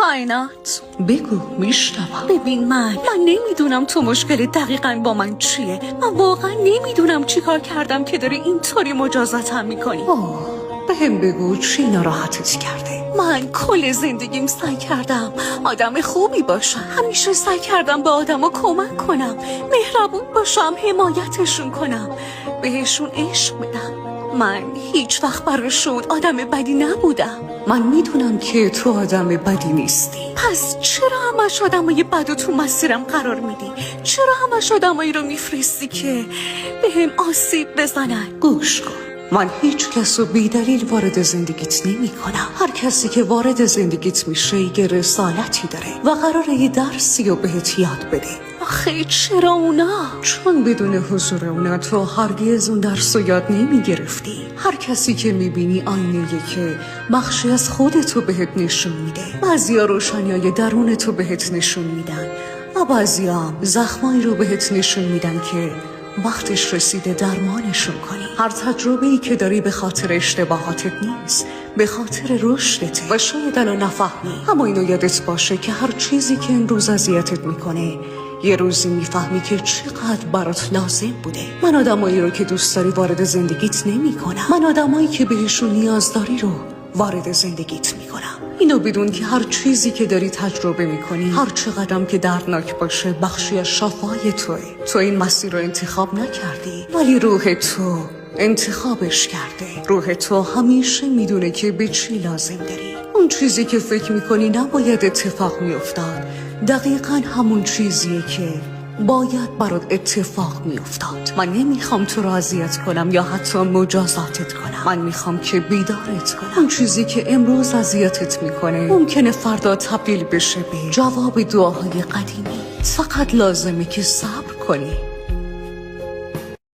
کائنات. بگو میشنوم. ببین من نمیدونم تو مشکل دقیقاً با من چیه. من واقعا نمیدونم چی کار کردم که داری اینطوری مجازاتم میکنی. بهم بگو چی ناراحتت کرده؟ من کل زندگیم سعی کردم آدم خوبی باشم. همیشه سعی کردم به آدما کمک کنم، مهربون باشم، حمایتشون کنم، بهشون عشق بدم. من هیچ وقت براشون آدم بدی نبودم. من میدونم که تو آدم بدی نیستی. پس چرا همش آدمای بدو تو مسیرم قرار میدی؟ چرا همش آدمایی رو میفرستی که بهم آسیب بزنن؟ گوش کن، من هیچ کس رو بی دلیل وارد زندگیت نمی کنم. هر کسی که وارد زندگیت میشه یه رسالتی داره و قراره یه درسی رو بهت یاد بده. آخه چرا اونا؟ چون بدون حضور اونا تو هرگز اون درس رو یاد نمی گرفتی. هر کسی که میبینی آینه‌ایه که بخشی از خودتو بهت نشون میده. بعضیا روشنیای درونتو بهت نشون میدن و بعضیا هم زخمایی رو بهت نشون میدن که وقتش رسیده درمانشون کنی. هر تجربه‌ای که داری به خاطر اشتباهاتت نیست، به خاطر رشدته. و شاید الان نفهمی، اما اینو یادت باشه که هر چیزی که امروز اذیتت میکنه یه روزی میفهمی که چقدر برات لازم بوده. من آدمایی رو که دوست داری وارد زندگیت نمیکنم. من آدمایی که بهشون نیاز داری رو وارد زندگیت میکنم. اینو بدون که هر چیزی که داری تجربه میکنی، هر چقدرم که دردناک باشه، بخشی از شفای توه. تو این مسیر رو انتخاب نکردی، ولی روح تو انتخابش کرده. روح تو همیشه میدونه که به چی لازم داری. اون چیزی که فکر میکنی نباید اتفاق میافتاد دقیقاً همون چیزیه که باید برات اتفاق میافتاد. من نمیخوام تو رو اذیت کنم یا حتی مجازاتت کنم. من میخوام که بیدارت کنم. اون چیزی که امروز اذیتت میکنه ممکنه فردا تبدیل بشه به جواب دعاهای قدیمی. فقط لازمه که صبر کنی.